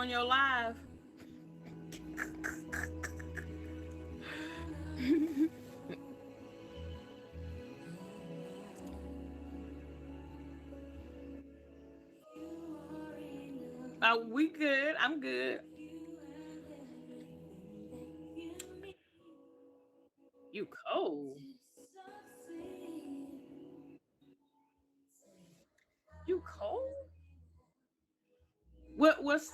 on your live? We good. I'm good. You cold. You cold? What's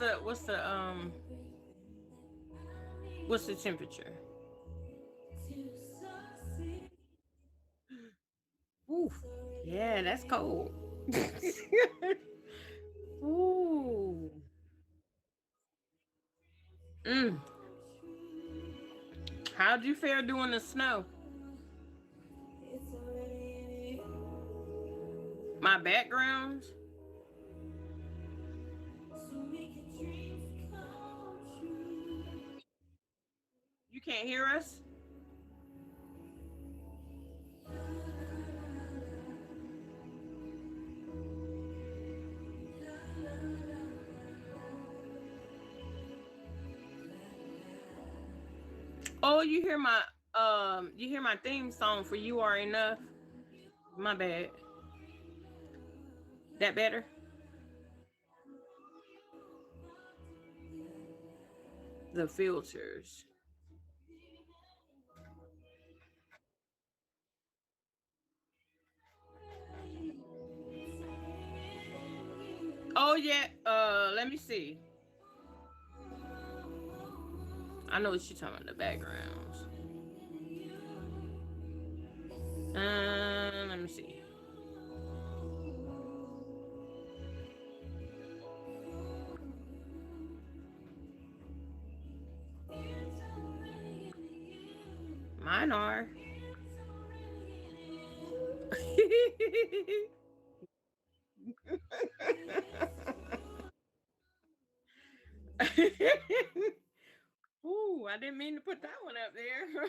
the temperature? Oof. Yeah, that's cold. Ooh. Mm. How'd you fare doing the snow? My background? You can't hear us? Oh, you hear my theme song for You Are Enough? My bad. That better? The filters. Oh yeah. Let me see. I know what you're talking about, the backgrounds. Let me see. Mine are. Ooh, I didn't mean to put that one up there.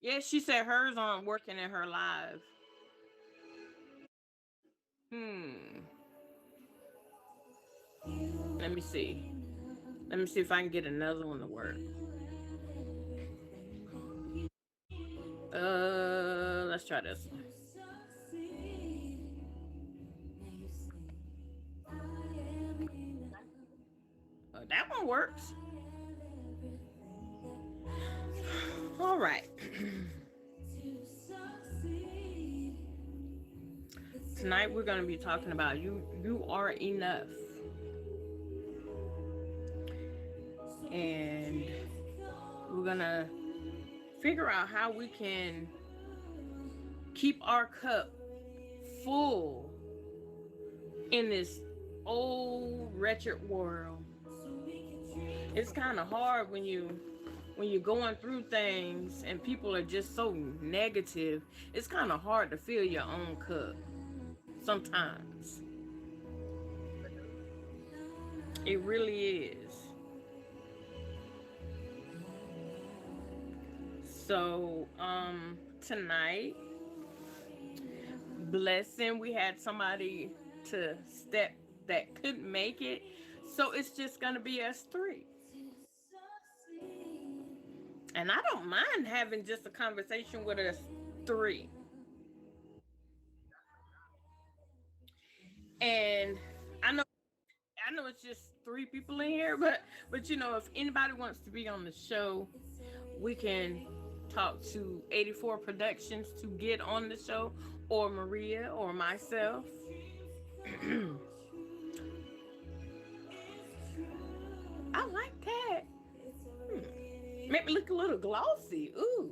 Yeah, she said hers aren't working in her live. Hmm. Let me see. Let me see if I can get another one to work. Let's try this one. That one works. All right. Tonight we're going to be talking about you are enough. And we're going to figure out how we can keep our cup full in this old wretched world. It's kind of hard when you're going through things and people are just so negative. It's kind of hard to fill your own cup sometimes. It really is. So, tonight, blessing, we had somebody to step that couldn't make it. So it's just gonna be us three. And I don't mind having just a conversation with us three. And I know I know it's just three people in here, but if anybody wants to be on the show, we can talk to 84 Productions to get on the show, or Maria or myself. I like that. Make me look a little glossy. Ooh.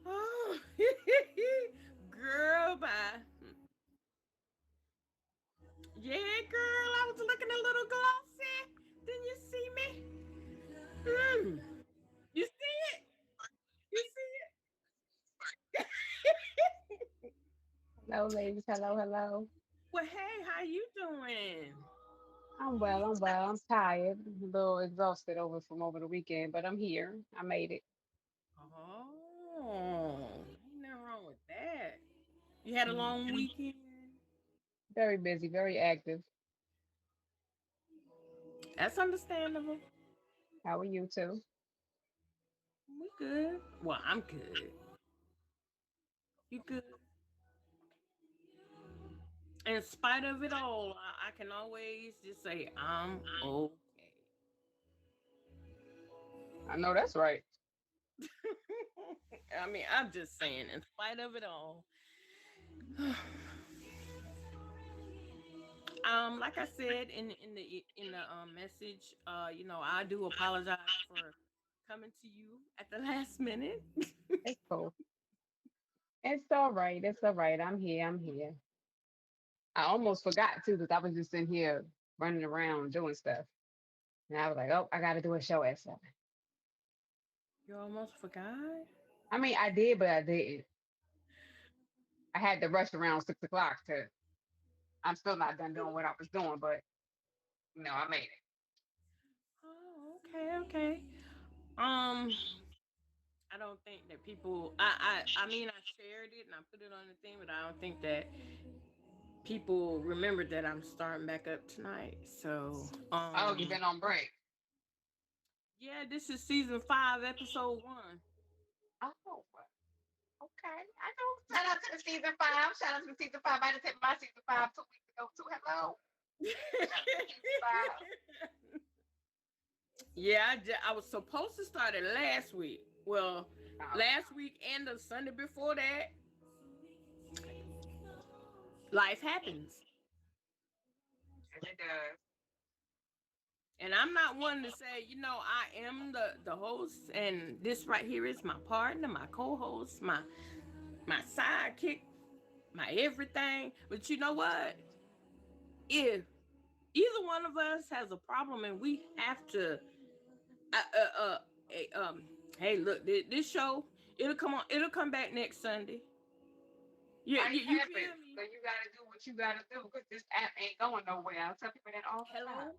Oh. Girl, bye. Yeah, girl, I was looking a little glossy. Didn't you see me? Mm. You see it? You see it? Hello, ladies. Hello, hello. Well, hey, how you doing? I'm well. I'm well. I'm tired. A little exhausted over the weekend, but I'm here. I made it. Oh. You had a long Mhm. weekend. Very busy, very active. That's understandable. How are you too? We good. Well, I'm good. You good? In spite of it all, I can always just say I'm okay. I know that's right. I mean, I'm just saying, in spite of it all. Like I said in the message, I do apologize for coming to you at the last minute. It's cool. It's all right. It's all right. I'm here. I'm here. I almost forgot too because I was just in here running around doing stuff. And I was like, oh, I got to do a show at 7. You almost forgot. I mean, I did, but I didn't. I had to rush around 6 o'clock to, I'm still not done doing what I was doing, but I made it. Oh, okay, okay. Um, I don't think that people. I mean, I shared it and I put it on the thing, but I don't think that people remembered that I'm starting back up tonight. So, Oh, you've been on break. yeah, this is season 5, episode 1. Oh, okay. I know. Shout out to the season 5. Shout out to the season 5. I just hit my season 5 2 weeks ago too. Hello. Shout out to the season 5. Yeah, I was supposed to start it last week. Well, Oh, last week and the Sunday before that, life happens. yes, it does. And I'm not one to say, I am the host, and this right here is my partner, my co-host, my sidekick, my everything. But you know what? If either one of us has a problem and we have to, hey, look, this show it'll come back next Sunday. Yeah, Life you feel happens. me? So you gotta do what you gotta do because this app ain't going nowhere. I tell people that all the time. Hello.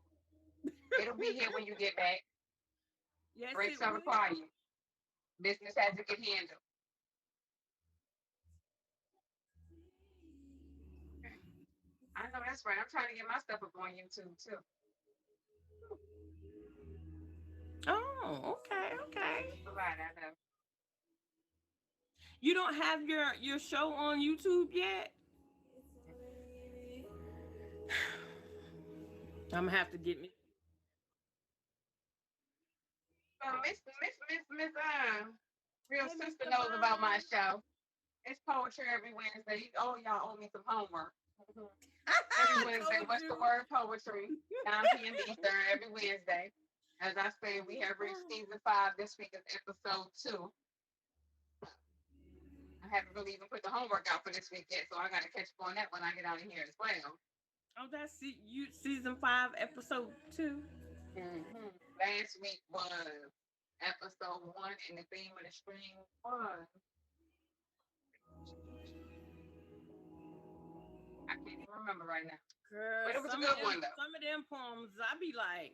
It'll be here when you get back. Yes, Breaks it are will. required. Business has to get handled. Okay. I know that's right. I'm trying to get my stuff up on YouTube too. Oh, okay, okay. It's a lot, I know. You don't have your show on YouTube yet? I'm gonna have to get me. So Miss Real Hey, Sister Mr. knows about my Vaughn. show. It's poetry every Wednesday. Oh, y'all owe me some homework. Every I Wednesday. told What's the you. word? Poetry. 9 p.m. Eastern every Wednesday. As I say, we have reached season 5. This week is episode 2. I haven't really even put the homework out for this week yet, so I got to catch up on that when I get out of here as well. Oh, that's you season 5, episode 2. Last week was episode 1, and the theme of the stream was I can't even remember right now, Girl, but it was a some of good them one though. some of them poems, I be like,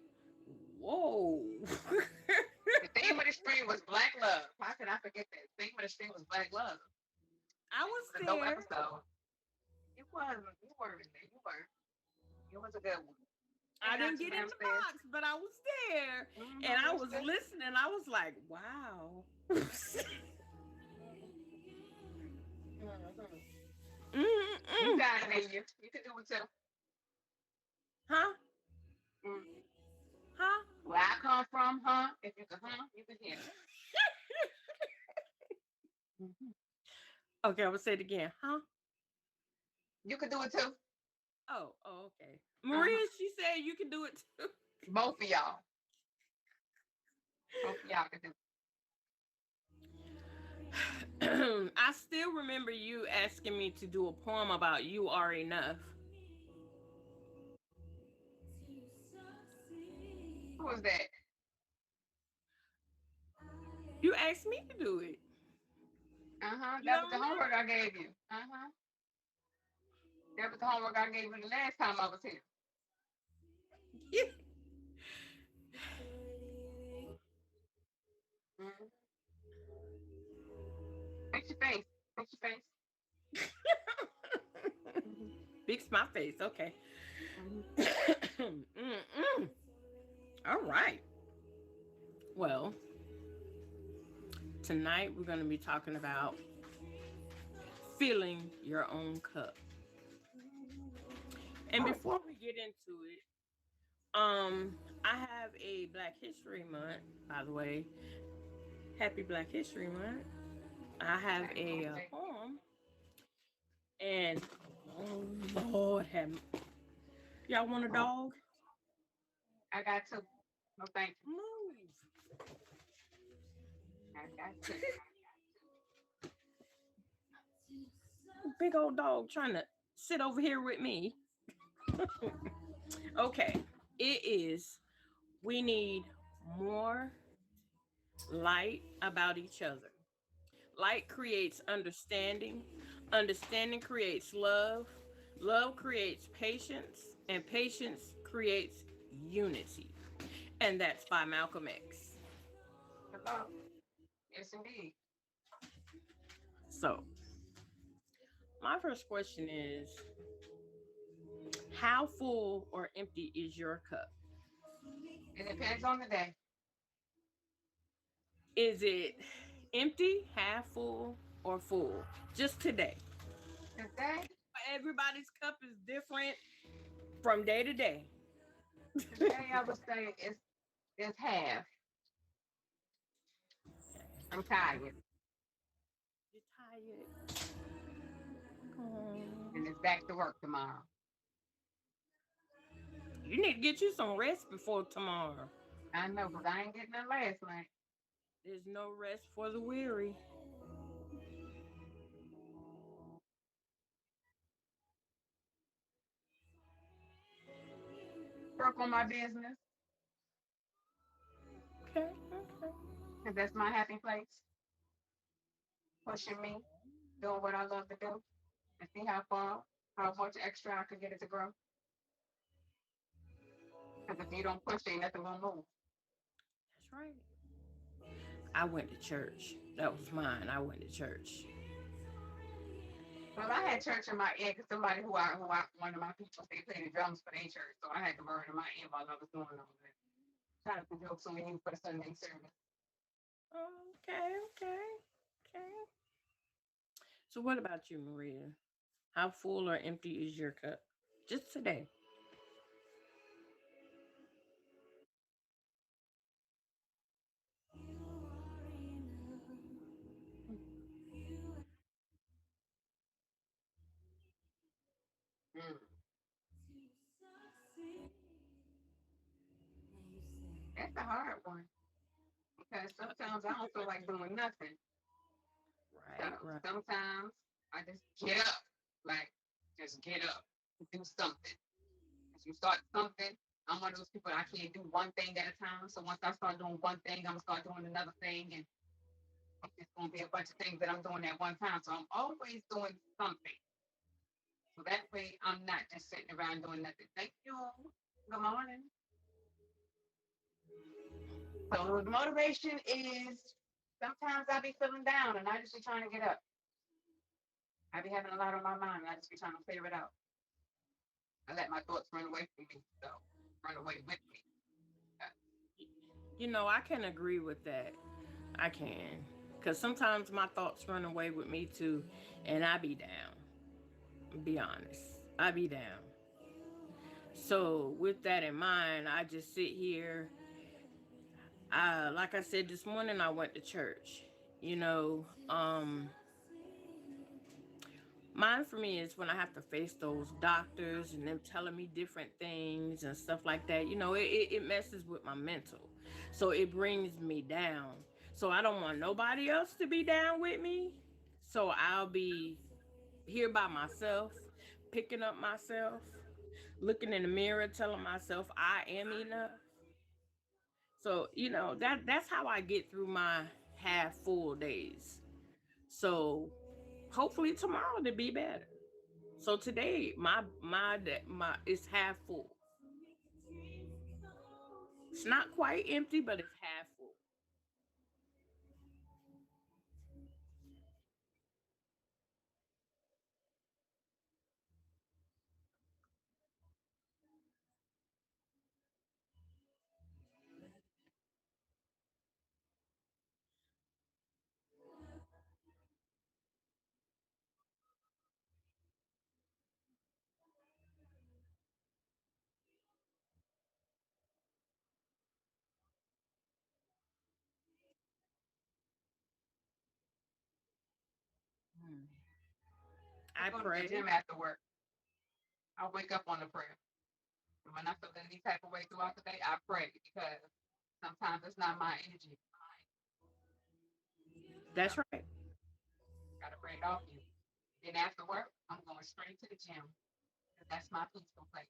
whoa. The theme of the stream was Black Love. How could I forget that? The theme of the stream was Black Love. I It was was a dope there. episode. It was. You were in there. You were. It was a good one. I Hey, didn't Auntie get in Ma'am the says. box, but I was there. And I You was said. listening. I was like, wow. You Mm-mm. got it in you. You can do it too. Huh? Mm. Huh? Where I come from, if you can, you can hear. Mm-hmm. Okay, I'm gonna say it again. Huh? You can do it too. Oh, okay. Uh-huh. Maria, she said you can do it too. Both of y'all. Both of y'all can do I still remember you asking me to do a poem about "You Are Enough." it. Who was that? You asked me to do it. You That was don't the homework I gave you. That was the homework I gave you the last time I was here. remember? Mm-hmm. Fix your face. Fix your face. Fix my face. Okay. Mhm. Mm-mm. All right. Well, tonight we're going to be talking about filling your own cup. And before we get into it, I have a Black History Month, by the way. Happy Black History Month. I have Happy a birthday. poem, and oh Lord, have y'all want a dog? I got two. No, thank you. Move. I got two. Big old dog trying to sit over here with me. Okay, it is. We need more light about each other. Light creates understanding. Understanding creates love. Love creates patience. And patience creates unity. And that's by Malcolm X. Hello. Yes, indeed. So, my first question is, how full or empty is your cup? It depends on the day. Is it empty, half full, or full? Just today. Today, Everybody's cup is different from day to day. today I would say it's half. I'm tired, You're tired. Oh, and it's back to work tomorrow. you need to get you some rest before tomorrow. I know, because I ain't getting none last night. There's no rest for the weary. Work on my business, Okay, okay. because that's my happy place. Pushing me, doing what I love to do, and see how much extra I can get it to grow. Because if you don't push, ain't nothing gonna move. That's right. I went to church. That was mine. I went to church. Well, I had church in my ear because somebody one of my people, they played the drums for their church, so I had the word in my ear while I was doing all that. Trying to put jokes on you for the Sunday service. Okay, okay, okay. So, what about you, Maria? How full or empty is your cup? Just today. Mm, that's a hard one because sometimes I don't feel like doing nothing. So Right, right. sometimes I just get up, like just get up, do something. As you start something, I'm one of those people I can't do one thing at a time. So once I start doing one thing, I'm gonna start doing another thing, and it's gonna be a bunch of things that I'm doing at one time. So I'm always doing something. So that way I'm not just sitting around doing nothing. Thank you. Good morning. So the motivation is sometimes I be feeling down and I just be trying to get up. I be having a lot on my mind and I just be trying to clear it out. I let my thoughts run away from me. So run away with me. You know, I can agree with that. I can. Because sometimes my thoughts run away with me too, and I be down. Be honest. I be down. So, with that in mind, I just sit here. Like I said this morning, I went to church. You know, mine for me is when I have to face those doctors and them telling me different things and stuff like that. You know, it messes with my mental. So it brings me down. So I don't want nobody else to be down with me. So I'll be here by myself, picking up myself, looking in the mirror, telling myself I am enough. So, you know, that's how I get through my half full days. So hopefully tomorrow to be better. So today, my it's half full. It's not quite empty, but it's half full. I I go to the pray. gym after work. I wake up on the prayer. And when I feel any type of way throughout the day, I pray because sometimes it's not my energy. It's mine. So That's right. gotta pray it off you. Then after work, I'm going straight to the gym because that's my peaceful place.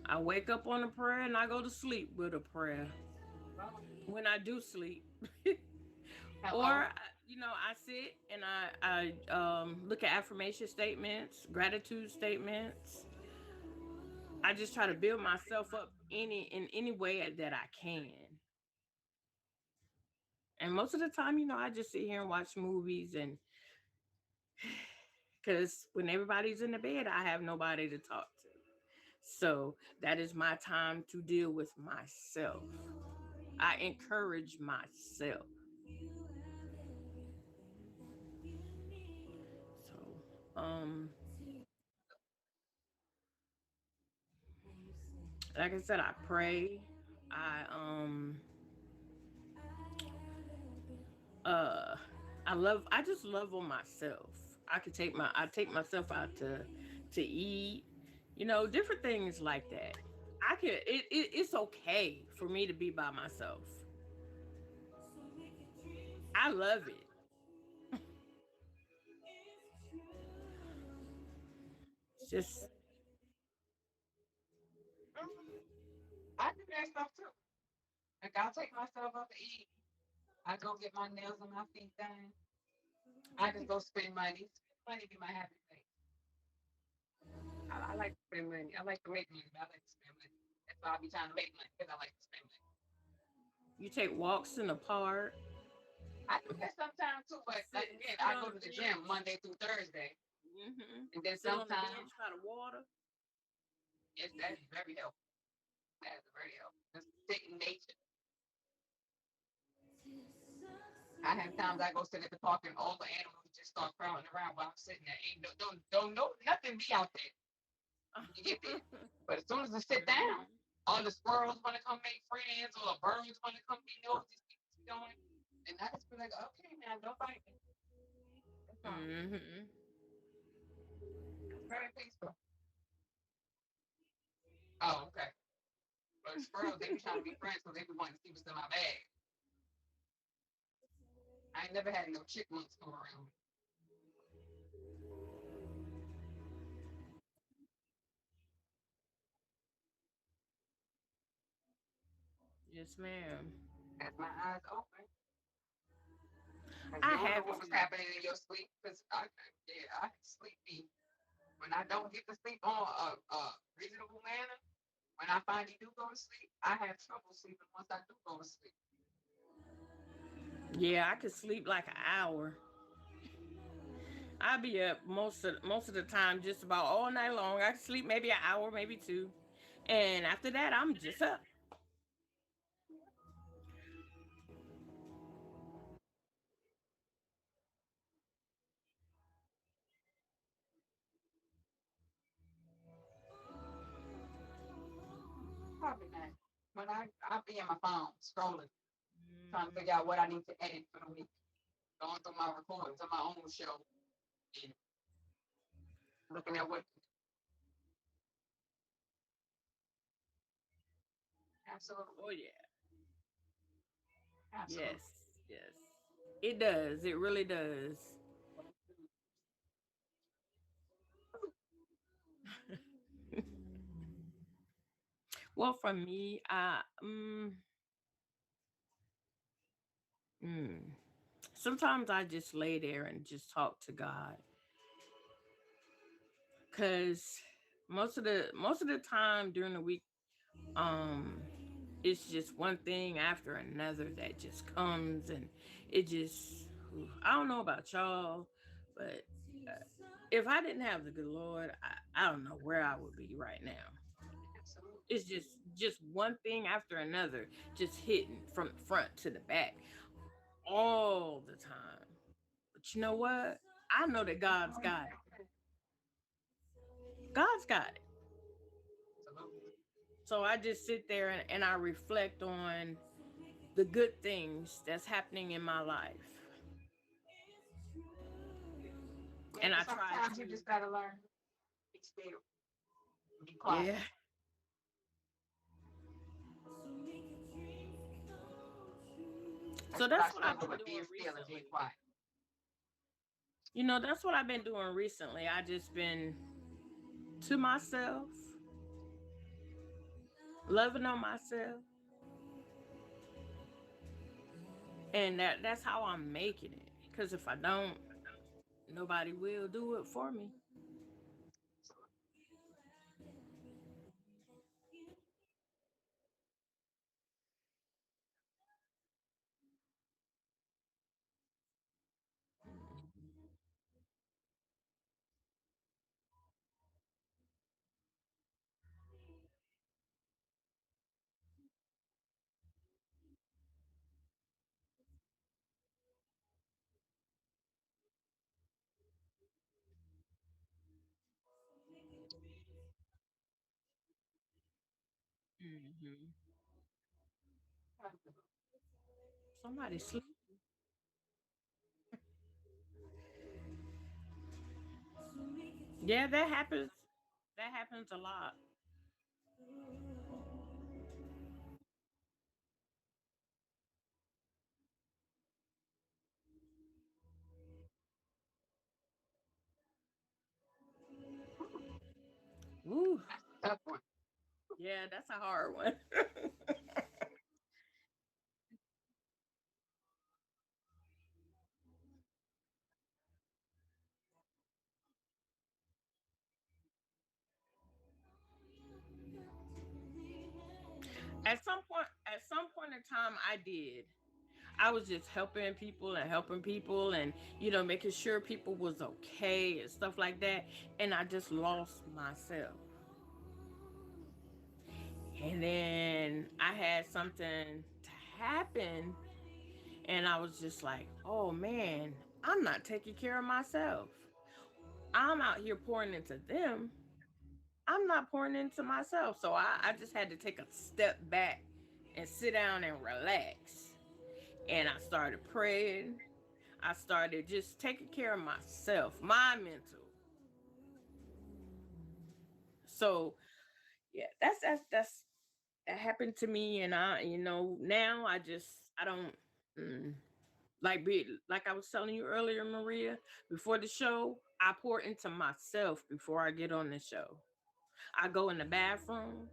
I wake up on a prayer and I go to sleep with a prayer Well, when I do sleep. hello. Or I sit and I look at affirmation statements, gratitude statements. I just try to build myself up in any way that I can. And most of the time, I just sit here and watch movies, and because when everybody's in the bed, I have nobody to talk to. So that is my time to deal with myself. I encourage myself. So, like I said, I pray. I I just love on myself. I take myself out to eat, different things like that. It's okay for me to be by myself. I love it. It's just I do that stuff too. Like I'll take myself out to eat. I go get my nails and my feet done. I just go spend money. Spend money be my happy place. I like to spend money. I like to make money, but I like to spend money. That's why I be trying to make money because I like to spend money. you take walks in the park, I do that sometimes too, but like again, sit I on go the to the gym bench. Monday through Thursday, and then Sit on the bench sometimes by the water. yes, that is very helpful. That is very helpful. Just sit in nature. I have times I go sit at the park and all the animals just start crawling around while I'm sitting there. Ain't don't know nothing be out there when you get there. But as soon as I sit down, Mhm. all the squirrels want to come make friends, all the birds want to come be nosy, see what you doing. And I just be like, okay, now don't bite me. That's all. Mhm. It's very peaceful. Oh, okay. But squirrels, they be trying to be friends because they be wanting to see what's in my bag. I ain't never had no chipmunks come around. Yes, ma'am. As my eyes open. Because you I don't know have what was to. happening in your sleep. Because I sleepy. When I don't get to sleep on a reasonable manner, when I finally do go to sleep, I have trouble sleeping once I do go to sleep. Yeah, I could sleep like an hour. I'll be up most of the time, just about all night long. I can sleep maybe an hour, maybe two, and after that, I'm just up. Probably not. When I'll be in my phone scrolling, trying to Mm, figure out what I need to edit for the week, going through my recordings on my own show and looking at what absolutely, oh yeah, yes, absolutely. yes. It does. It really does. Well, for me, mm, sometimes I just lay there and just talk to God, cause most of the time during the week, um, it's just one thing after another that just comes, and it just, I don't know about y'all, but uh, if I didn't have the good Lord, I don't know where I would be right now. Absolutely. It's just one thing after another, just hitting from the front to the back all the time. But you know what? I know that God's got it. God's got it. Absolutely. So I just sit there and I reflect on the good things that's happening in my life. And I try Sometimes you to, just gotta learn. Be still. Be quiet. yeah. So That's what I that's what I've struggle been with, doing being still and being recently. quiet. That's what I've been doing recently. I just been to myself, loving on myself, and that's how I'm making it. Because if I don't, nobody will do it for me. Hmm. Somebody sleep. Yeah, that happens. That happens a lot. Woo. That's a tough one. Yeah, that's a hard one. At some point in time, I did. I was just helping people and making sure people was okay and stuff like that, and I just lost myself. And then I had something to happen, and I was just like, "Oh man, I'm not taking care of myself. I'm out here pouring into them. I'm not pouring into myself." So I just had to take a step back and sit down and relax. And I started praying. I started just taking care of myself, my mental. So yeah, that happened to me, and now I don't like I was telling you earlier, Maria, before the show. I pour into myself before I get on the show. I go in the bathroom.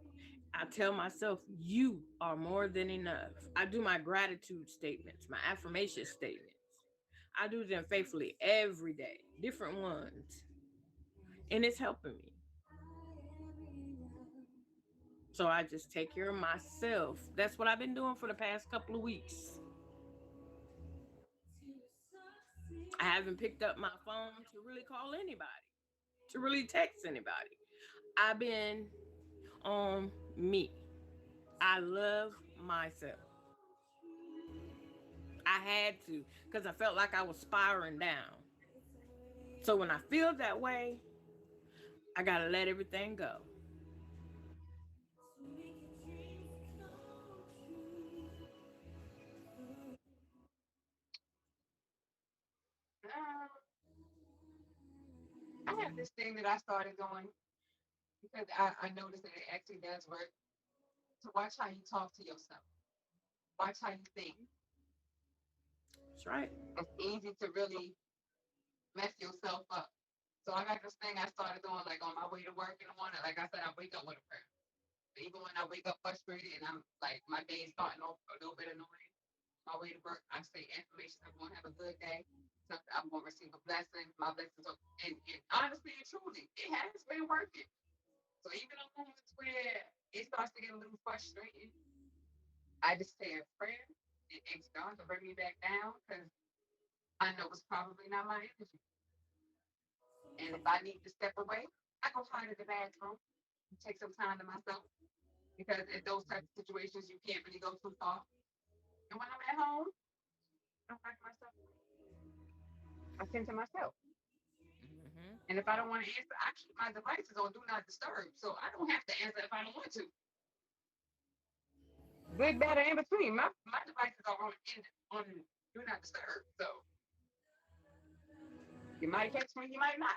I tell myself, you are more than enough. I do my gratitude statements, my affirmation statements. I do them faithfully every day, different ones, and it's helping me. So I just take care of myself. That's what I've been doing for the past couple of weeks. I haven't picked up my phone to really call anybody, to really text anybody. I've been on me. I love myself. I had to because I felt like I was spiraling down. So when I feel that way, I got to let everything go. Um, I have this thing that I started doing because I noticed that it actually does work. To watch how you talk to yourself, watch how you think. That's right. It's easy to really mess yourself up. So I got this thing I started doing like on my way to work in the morning. Like I said, I wake up with a prayer. Even when I wake up frustrated and I'm like my day is starting off a little bit annoying, my way to work, I say affirmations. I'm gonna have a good day. I'm gonna receive a blessing. My blessings are, and honestly and truly, it has been working. So even on moments where it starts to get a little frustrating, I just say a prayer and ask God to bring me back down because I know it's probably not my energy. And if I need to step away, I go hide in the bathroom and take some time to myself because in those types of situations, you can't really go too far. And when I'm at home, I don't like myself. I tend to myself. Hmm. And if I don't want to answer, I keep my devices on do not disturb. So I don't have to answer if I don't want to. Good, bad, or in between. My devices are on do not disturb. So You might catch one, you might not.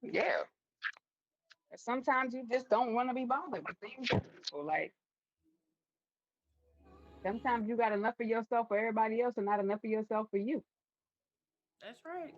Yeah. Sometimes you just don't want to be bothered with things. Or like sometimes you got enough of yourself for everybody else and not enough of yourself for you. That's right.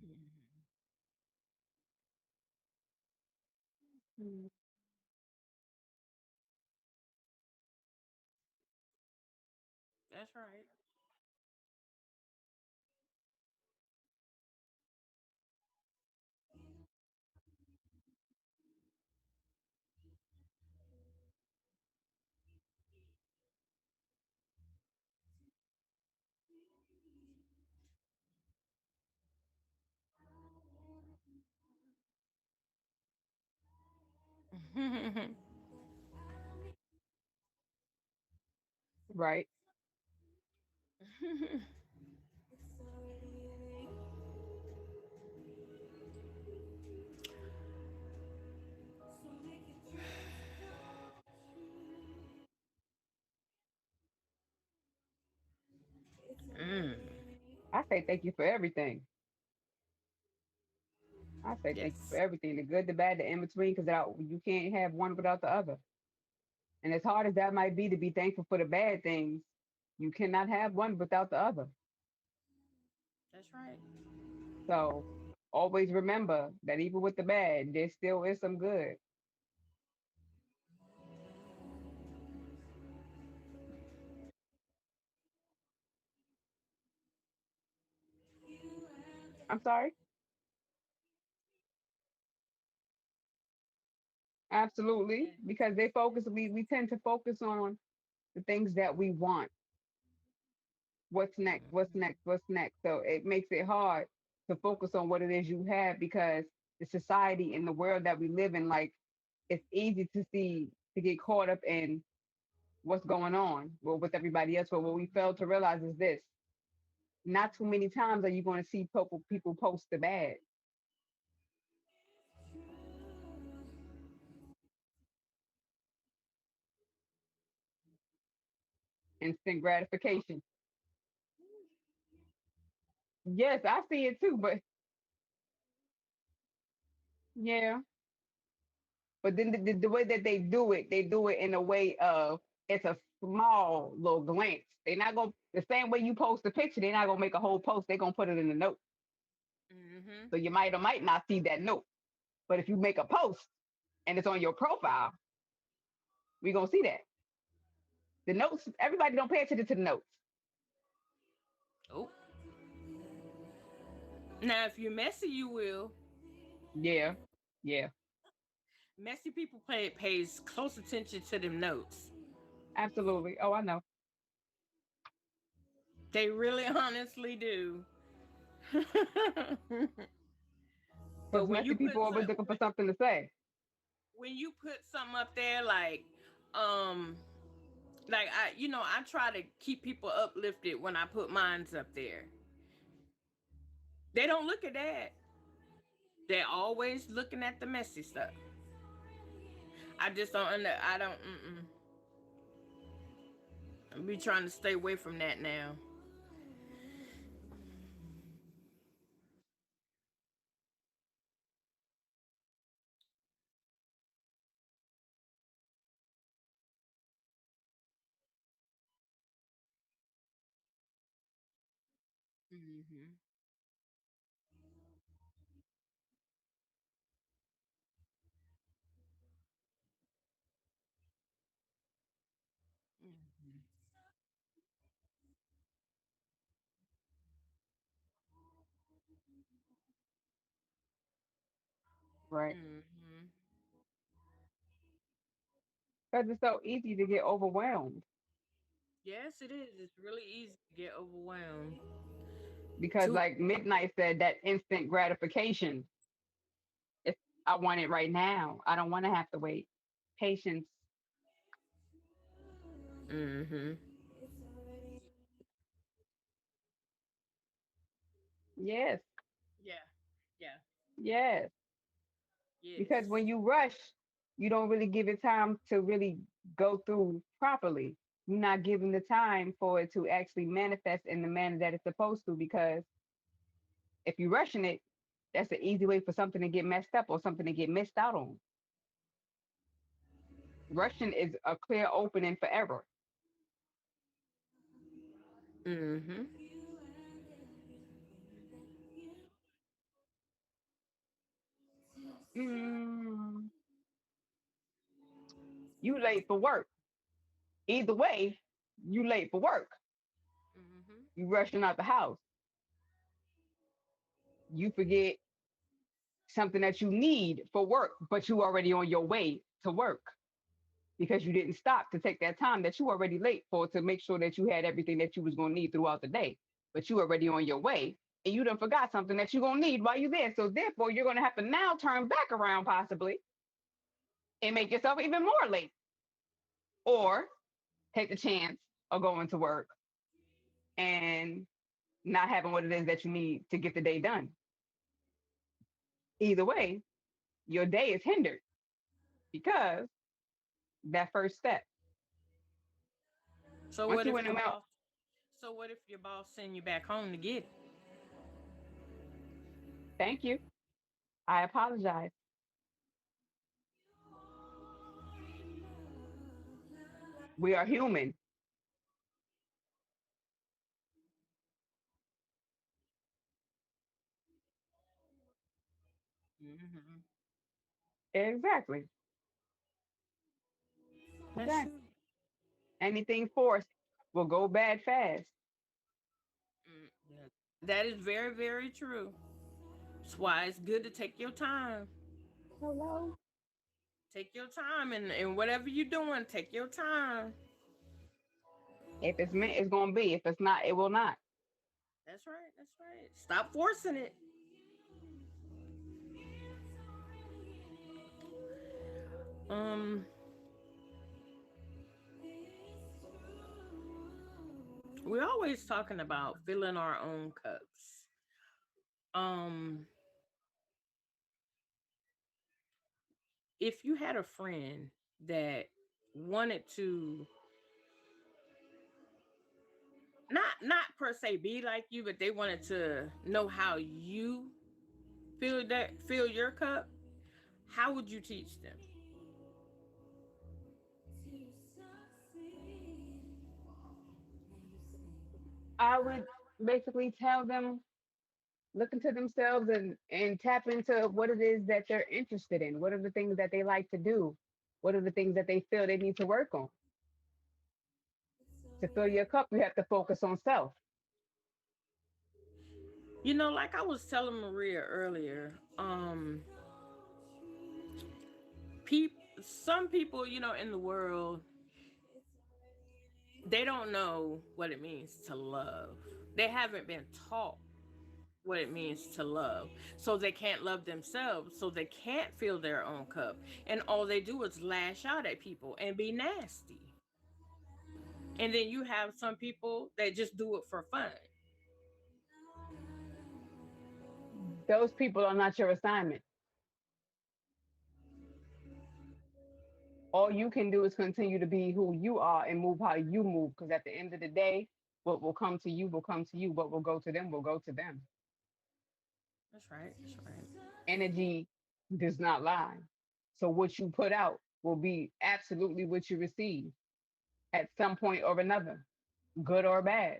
Mhm. Mm. That's right. Right. Mm. I say thank you for everything. I say thank you for Yes. everything, the good, the bad, the in between, because you can't have one without the other. And as hard as that might be to be thankful for the bad things, you cannot have one without the other. That's right. So always remember that even with the bad, there still is some good. I'm sorry. Absolutely. Yeah. Because we tend to focus on the things that we want. What's next? What's Mhm. next? What's next? So it makes it hard to focus on what it is you have because the society and the world that we live in, like it's easy to see to get caught up in what's going on with everybody else. But what we fail to realize is this: not too many times are you going to see people post the bad. Instant gratification. Yes, I see it too, but yeah. But then the way that they do it in a way of it's a small little glance. They're not gonna the same way you post a picture. They're not gonna make a whole post. They're gonna put it in the note. Mhm. So you might or might not see that note. But if you make a post and it's on your profile, we gonna see that. The notes. Everybody don't pay attention to the notes. Oh. Now, if you're messy, you will. Yeah, yeah, Messy people pays close attention to them notes. absolutely. Oh, I know. They really honestly do. Because But when messy you put people always looking for something to say. when you put something up there um like I try to keep people uplifted when I put mines up there. They don't look at that. They're always looking at the messy stuff. I just don't I don't I'm be trying to stay away from that now. Mhm. Mhm. Right. Hmm. Because it's so easy to get overwhelmed. Yes, it is. It's really easy to get overwhelmed. Because, Too. like Midnight said, that instant gratification. It's, I want it right now. I don't want to have to wait. Patience. Hmm. Yes. Yeah. Yeah. Yes. Because Yes. when you rush, you don't really give it time to really go through properly. You're not giving the time for it to actually manifest in the manner that it's supposed to. Because if you're rushing it, that's an easy way for something to get messed up or something to get missed out on. Rushing is a clear opening for error. Hmm. Mm, you late for work. Either way, you late for work. Hmm. You rushing out the house. You forget something that you need for work, but you already on your way to work because you didn't stop to take that time that you already late for to make sure that you had everything that you was gonna need throughout the day. But you already on your way and you done forgot something that you're gonna need while you're there. So therefore you're gonna have to now turn back around possibly and make yourself even more late. Or take the chance of going to work and not having what it is that you need to get the day done. Either way, your day is hindered because that first step. So Once what you if in the your mouth, boss? So what if your boss send you back home to get it? thank you. I apologize. We are human. Hmm. Exactly. That's true. Exactly. Anything forced will go bad fast. Mm, yeah. That is very, very true. That's why it's good to take your time. Hello. Take your time, and whatever you're doing, take your time. If it's meant, it's gonna be. If it's not, it will not. That's right. That's right. Stop forcing it. Um, we're always talking about filling our own cups. Um, if you had a friend that wanted to not per se be like you, but they wanted to know how you fill your cup, how would you teach them? I would basically tell them look into themselves and tap into what it is that they're interested in. What are the things that they like to do? What are the things that they feel they need to work on? To fill your cup, you have to focus on self. Like I was telling Maria earlier, some people, in the world, they don't know what it means to love. They haven't been taught what it means to love. So they can't love themselves. So they can't fill their own cup. And all they do is lash out at people and be nasty. And then you have some people that just do it for fun. Those people are not your assignment. All you can do is continue to be who you are and move how you move. Because at the end of the day, what will come to you will come to you. What will go to them will go to them. That's right. That's right. Energy does not lie. So what you put out will be absolutely what you receive at some point or another, good or bad.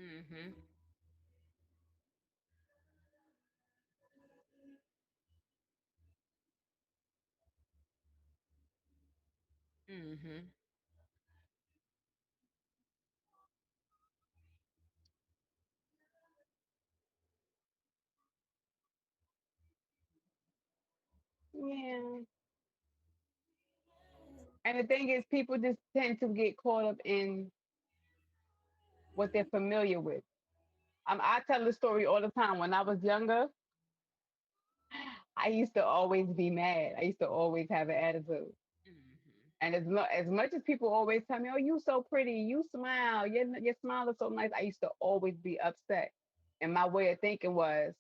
Mm-hmm. Mm-hmm. Yeah. And the thing is, people just tend to get caught up in what they're familiar with. I tell the story all the time. When I was younger, I used to always be mad. I used to always have an attitude. Mm-hmm. And as much as people always tell me, "Oh, you so pretty, you smile, your smile is so nice," I used to always be upset. And my way of thinking was,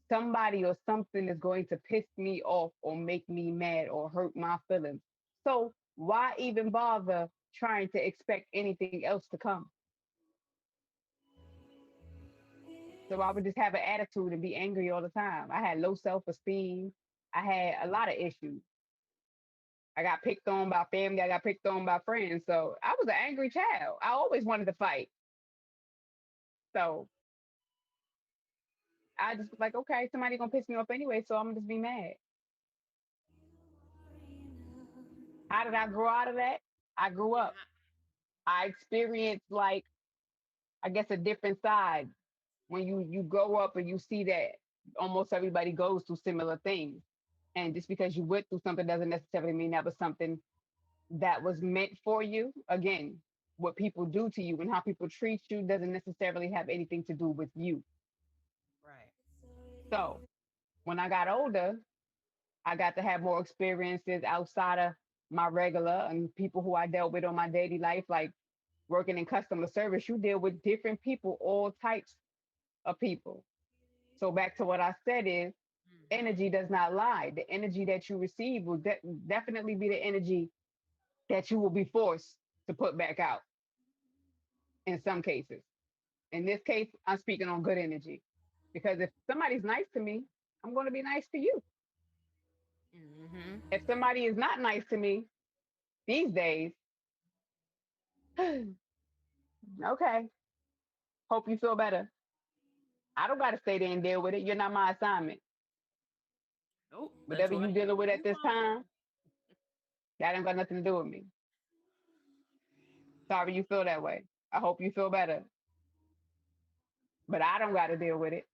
somebody or something is going to piss me off or make me mad or hurt my feelings. So why even bother trying to expect anything else to come? So I would just have an attitude and be angry all the time. I had low self esteem. I had a lot of issues. I got picked on by family. I got picked on by friends. So I was an angry child. I always wanted to fight. So I just was like, okay, somebody gonna piss me off anyway, so I'm gonna just be mad. How did I grow out of that? I grew Yeah. up. I experienced, like, I guess, a different side when you grow up and you see that almost everybody goes through similar things. And just because you went through something doesn't necessarily mean that was something that was meant for you. Again, what people do to you and how people treat you doesn't necessarily have anything to do with you. Right. So when I got older, I got to have more experiences outside of my regular and people who I dealt with on my daily life, like working in customer service. You deal with different people, all types of people. So back to what I said is, Mm-hmm. energy does not lie. The energy that you receive will definitely be the energy that you will be forced to put back out in some cases. In this case, I'm speaking on good energy because if somebody's nice to me, I'm going to be nice to you. Mm-hmm. If somebody is not nice to me these days, okay, hope you feel better. I don't got to stay there and deal with it. You're not my assignment. Nope. That's Whatever why you you dealing with at move this time, on. that ain't got nothing to do with me. Sorry you feel that way. I hope you feel better, but I don't got to deal with it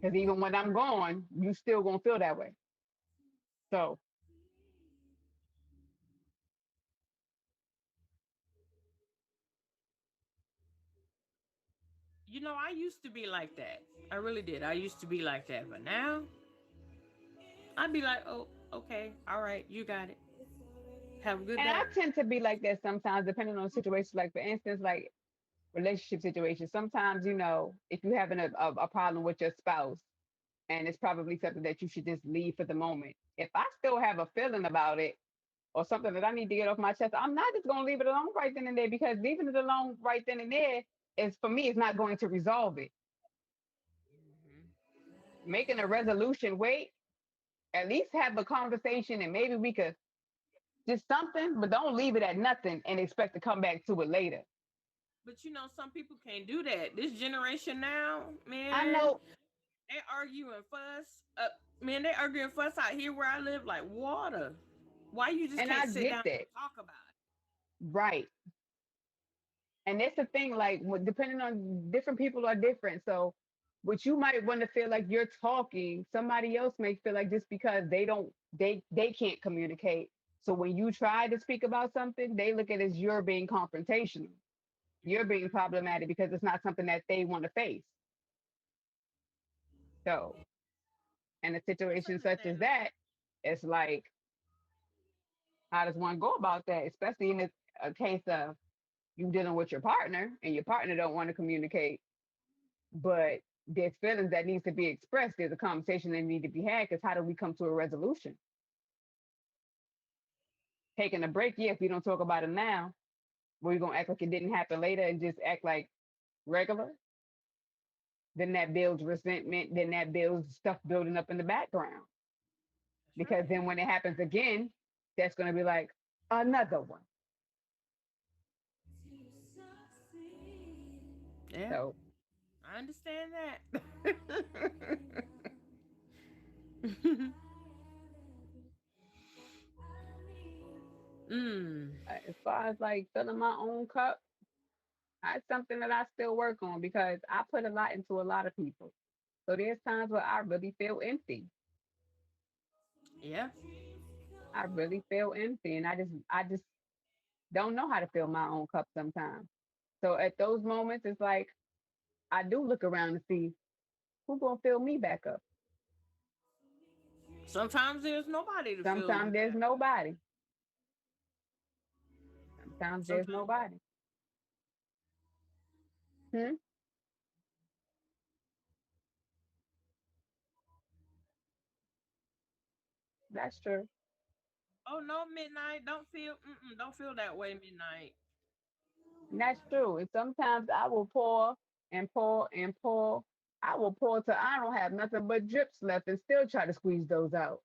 because even when I'm gone, you still gonna feel that way. So, I used to be like that. I really did. I used to be like that. But now, I'd be like, oh, okay. All right. You got it. Have a good and I day. tend to be like that sometimes, depending on the situation. Like for instance, like relationship situations. Sometimes, if you're having a problem with your spouse, and it's probably something that you should just leave for the moment. If I still have a feeling about it or something that I need to get off my chest, I'm not just gonna leave it alone right then and there because leaving it alone right then and there is for me is not going to resolve it. Mm-hmm. Making a resolution, wait, at least have a conversation and maybe we could just something, but don't leave it at nothing and expect to come back to it later. But some people can't do that. This generation now, I man, know, they argue and fuss. Man, they argue and fuss out here where I live like water. Why you just and can't I sit get down that. and talk about Right. And that's the thing, like depending on different people are different. So what you might want to feel like you're talking, somebody else may feel like just because they can't communicate. So when you try to speak about something, they look at it as you're being confrontational. You're being it? problematic because it's not something that they want to face. So in a It's situation such as understandable. that, it's like, how does one go about that? Especially in a case of you dealing with your partner and your partner don't want to communicate, but there's feelings that needs to be expressed. There's a conversation that need to be had because how do we come to a resolution? Taking a break, yeah, if we don't talk about it now, we're gonna act like it didn't happen later and just act like regular. Then that builds resentment. Then that builds stuff building up in the background. That's Because right. then when it happens again, that's gonna be like another one. Yeah, So I understand that. Mm. as far as like filling my own cup, that's something that I still work on because I put a lot into a lot of people. So there's times where I really feel empty. Yeah. I really feel empty, and I just don't know how to fill my own cup sometimes. So at those moments, it's like I do look around to see who gonna fill me back up. Sometimes there's nobody to fill you Sometimes there's back up. nobody. Sometimes there's Sometimes. nobody. Hmm? That's true. Oh no, midnight. Don't feel that way, midnight. And that's true. And sometimes I will pour and pour and pour. I will pour till I don't have nothing but drips left and still try to squeeze those out.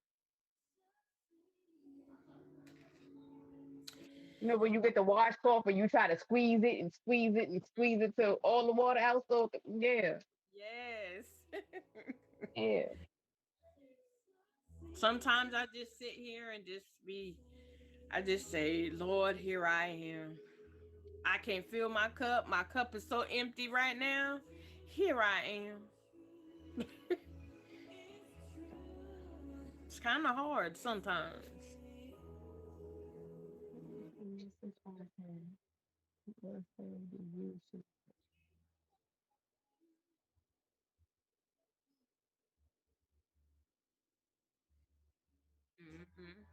You know, when you get the washcloth and you try to squeeze it and squeeze it and squeeze it till all the water out. So yeah, Yes. yeah. Sometimes I just sit here and just be. I just say, Lord, here I am. I can't fill my cup. My cup is so empty right now. Here I am. It's kind of hard sometimes. Hmm.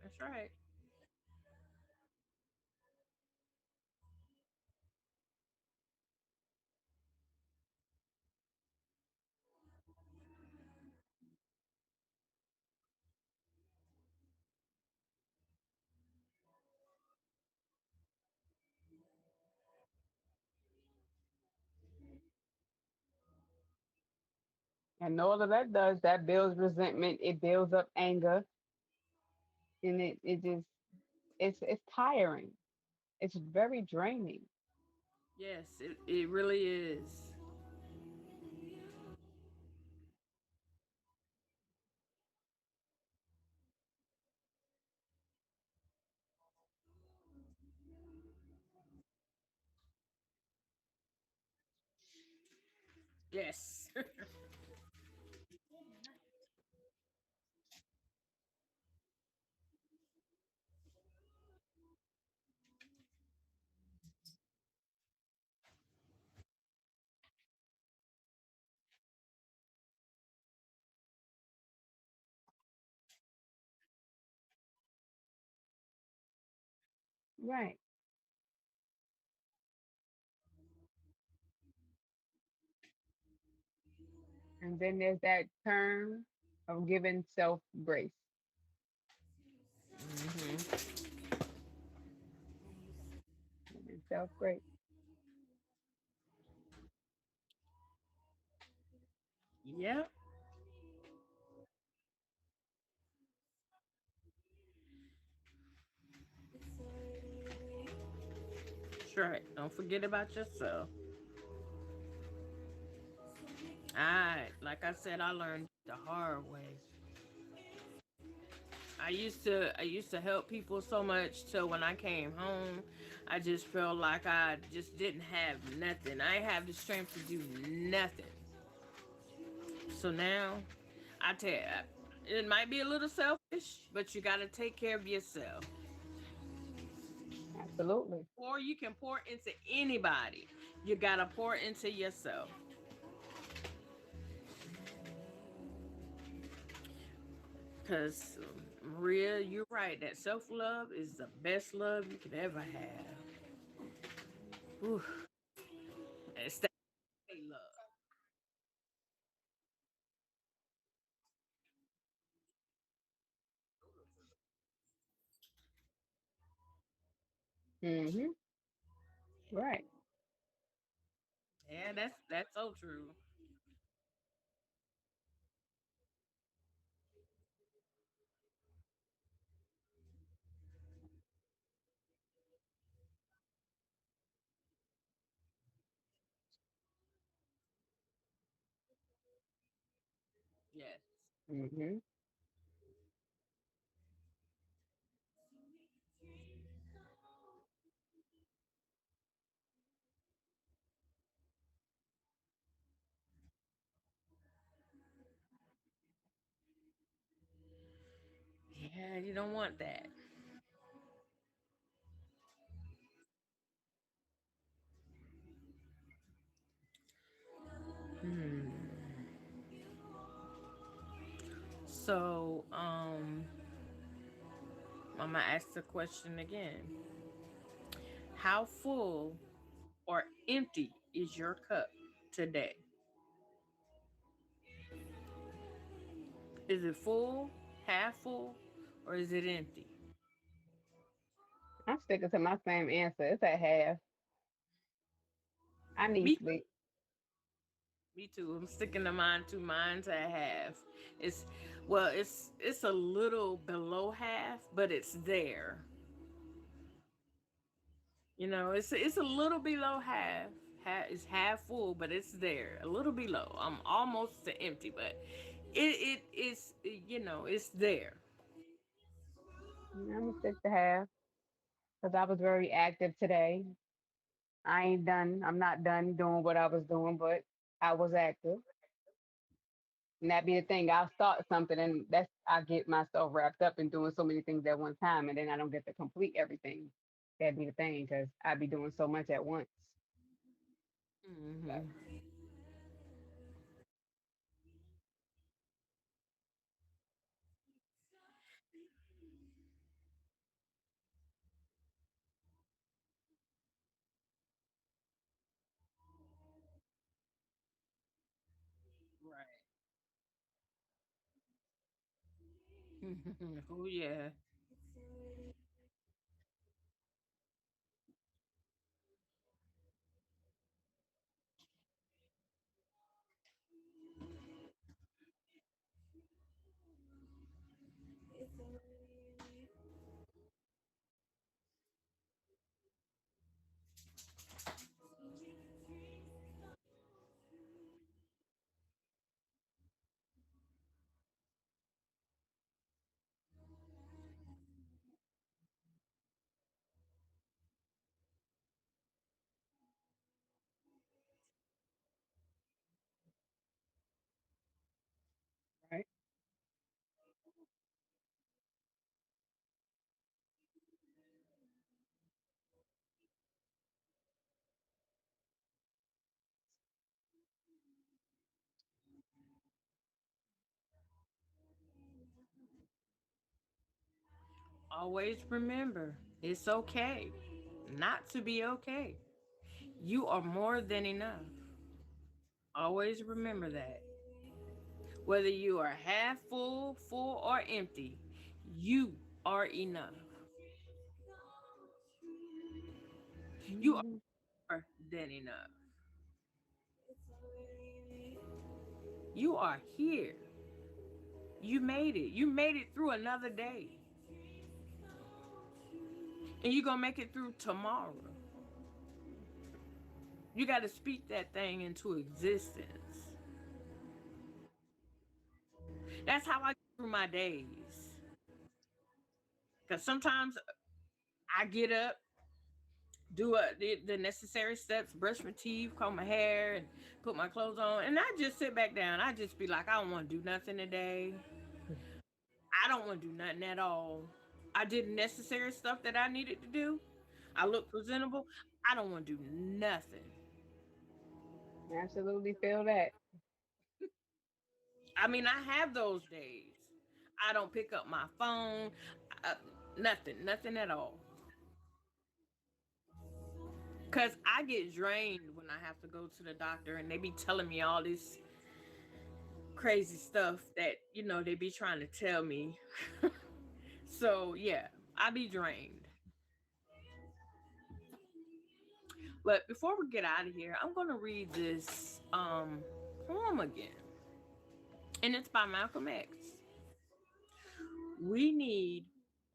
That's right. And all of that does, that builds resentment, it builds up anger, and it just it's tiring. It's very draining. Yes, it really is. Yes. Right. And then there's that term of giving self grace. Hmm. Giving self grace. Yeah, that's right. Don't forget about yourself. Like I said, I learned the hard way. I used to help people so much till when I came home, I just felt like I just didn't have nothing. I didn't have the strength to do nothing. So now, I tell you, it might be a little selfish, but you got to take care of yourself. Absolutely. Or you can pour into anybody. You got to pour into yourself. Because, Maria, you're right. That self love is the best love you can ever have. Whew. And stay love. Hmm. Right. Yeah, that's so true. Yes. Hmm. Yeah, you don't want that. Hmm. So, I'm gonna ask the question again. How full or empty is your cup today? Is it full, half full, or is it empty? I'm sticking to my same answer. It's at half. I need Me, sleep. me too. I'm sticking to mine too. Mine's at half. It's it's a little below half, but it's there. You know, it's a little below half. It's half full, but it's there, a little below. I'm almost to empty, but it is, you know, it's there. I'm gonna stick to half because I was very active today. I ain't done. I'm not done doing what I was doing, but I was active. And that be the thing. I'll start something, and that's I get myself wrapped up in doing so many things at one time, and then I don't get to complete everything. That be the thing, because I be doing so much at once. So, Hmm. Right. Oh yeah. right, Always remember, it's okay not to be okay. You are more than enough. Always remember that. Whether you are half full, full, or empty, you are enough. You are hmm, more than enough. You are here. You made it. You made it through another day. And you're going to make it through tomorrow. You got to speak that thing into existence. That's how I get through my days. Because sometimes I get up, do the necessary steps, brush my teeth, comb my hair, and put my clothes on, and I just sit back down. I just be like, I don't want to do nothing today. I don't want to do nothing at all. I did necessary stuff that I needed to do. I look presentable. I don't want to do nothing. absolutely feel that. I mean, I have those days. I don't pick up my phone. Uh, nothing, nothing at all. Cause I get drained when I have to go to the doctor and they be telling me all this crazy stuff that they be trying to tell me. So yeah, I be drained. But before we get out of here, I'm gonna read this poem again, and it's by Malcolm X. We need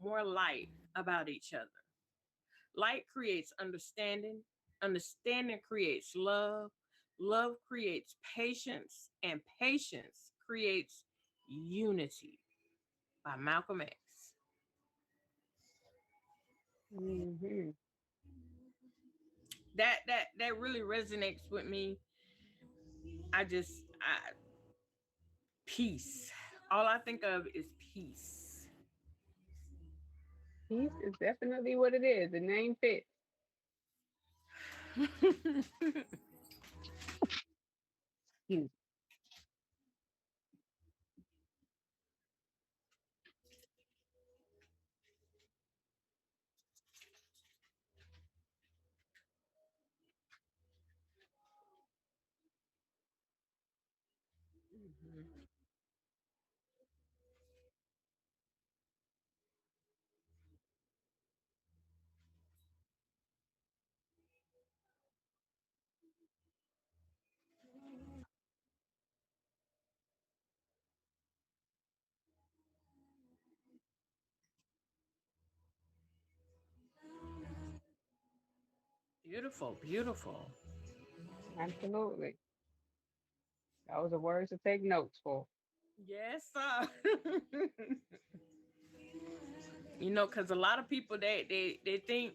more light about each other. Light creates understanding. Understanding creates love. Love creates patience, and patience creates Unity by Malcolm X. Hmm. That really resonates with me. I peace. All I think of is peace. Peace is definitely what it is. The name fits. Excuse Mhm. Beautiful, beautiful. Absolutely. Those are words to take notes for. Yes, sir. Because a lot of people they think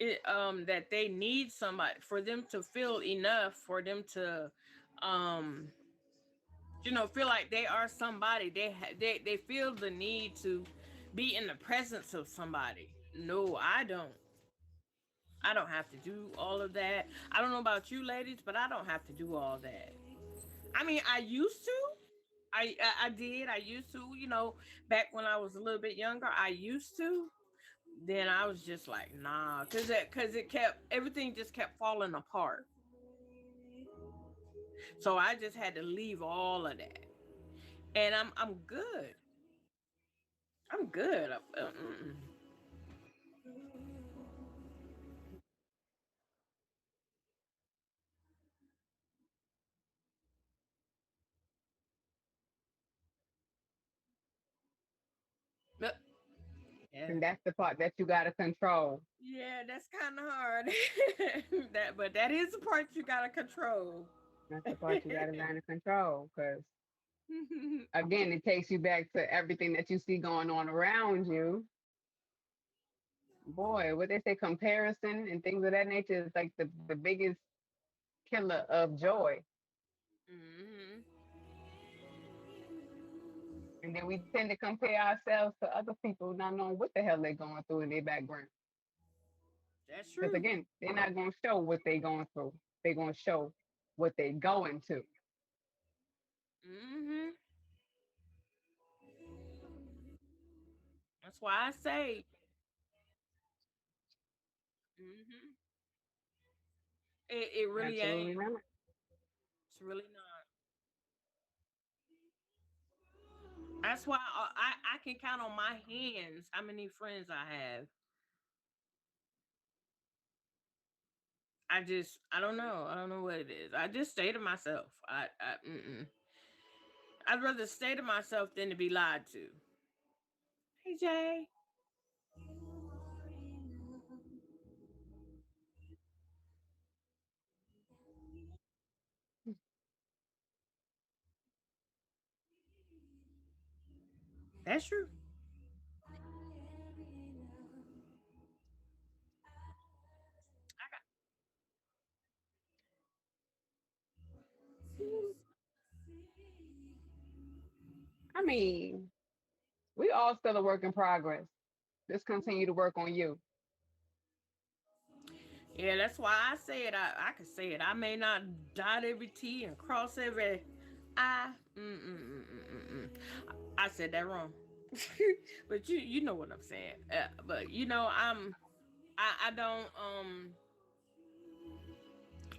that they need somebody for them to feel enough, for them to um feel like they are somebody. They feel the need to be in the presence of somebody. No, I don't have to do all of that. I don't know about you ladies, but I don't have to do all that. I mean, I used to. I did. I used to, back when I was a little bit younger, I used to. Then I was just like, nah, cuz it kept everything just kept falling apart. So I just had to leave all of that. And I'm good. I'm good. But yeah. And that's the part that you got to control. Yeah, that's kind of hard. But that is the part you got to control. That's the part you got to learn to control. Because, again, it takes you back to everything that you see going on around you. Boy, what they say, comparison and things of that nature is like the biggest killer of joy. Mhm. And then we tend to compare ourselves to other people, not knowing what the hell they're going through in their background. That's Because true. again, they're not going to show what they're going through. They're going to show what they're going to. Mhm. That's why I say, mhm. It really Absolutely ain't. not. It's really not. That's why I can count on my hands how many friends I have. I don't know. I don't know what it is. I just stay to myself. I'd rather stay to myself than to be lied to. Hey Jay, that's true. I got. I mean, we all still a work in progress. Just continue to work on you. Yeah, that's why I say it. I can say it. I may not dot every T and cross every I. I said that wrong. But you know what I'm saying. But I don't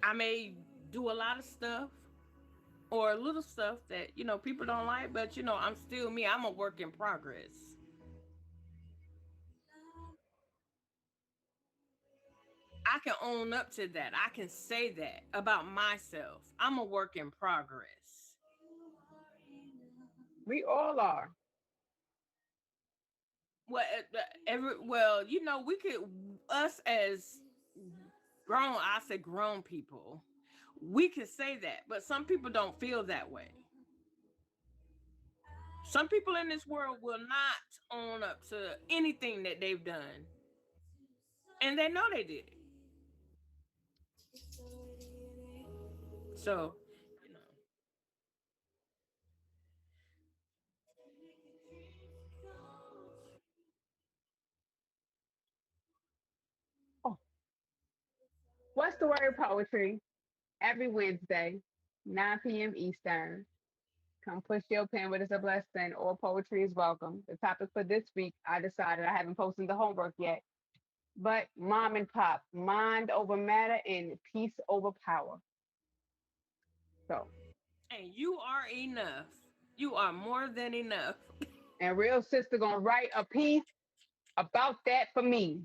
I may do a lot of stuff or little stuff that people don't like, but I'm still me. I'm a work in progress. I can own up to that. I can say that about myself. I'm a work in progress. We all are. We could, us as grown, I say grown people, we could say that, but some people don't feel that way. Some people in this world will not own up to anything that they've done, and they know they did it. So, you know, Oh, what's the word poetry? Every Wednesday, 9 p.m. Eastern. Come push your pen with us a blessing. All poetry is welcome. The topic for this week, I decided I haven't posted the homework yet, but mom and pop, mind over matter and peace over power. So, and you are enough. You are more than enough. and real sister gonna write a piece about that for me,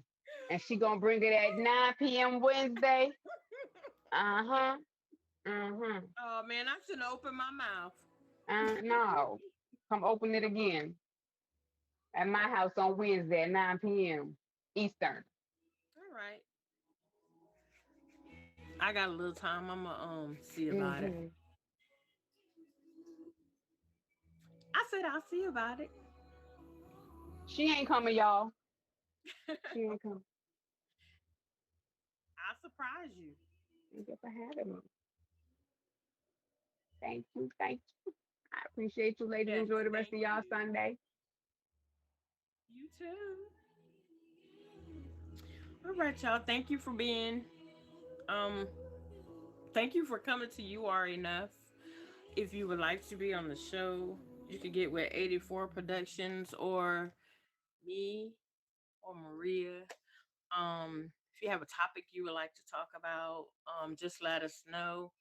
and she gonna bring it at 9 p.m. Wednesday. Uh huh. Uh huh. Oh man, I shouldn't open my mouth. No, come open it again at my house on Wednesday at 9 p.m. Eastern. All right. I got a little time. I'ma see about it. Hmm. I said I'll see about it. She ain't coming, y'all. She ain't coming. I'll surprise you. Thank you for having me. Thank you. Thank you. I appreciate you, ladies. Yes, Enjoy the rest thank of y'all you. Sunday. You too. All right, y'all. Thank you for being um thank you for coming to You Are Enough. If you would like to be on the show, you could get with 84 Productions or me or Maria. If you have a topic you would like to talk about, just let us know.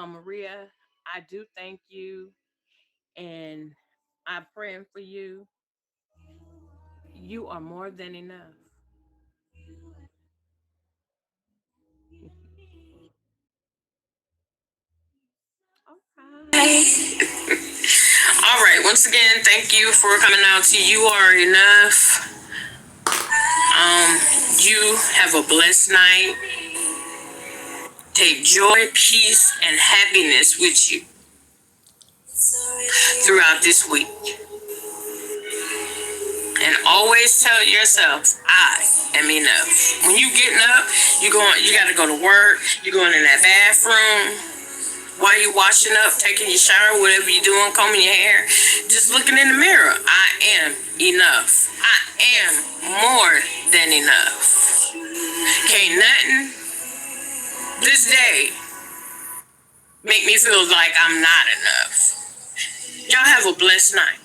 Maria, I do thank you and I'm praying for you. You are more than enough. All right. All right. Once again, thank you for coming out to You Are Enough. Um, you have a blessed night. Take joy, peace, and happiness with you throughout this week. And always tell yourself, I am enough. When you getting up, you gotta go to work, you're going in that bathroom, while you washing up, taking your shower, whatever you're doing, combing your hair, just looking in the mirror. I am enough. I am more than enough. Can't nothing this day make me feel like I'm not enough. Y'all have a blessed night.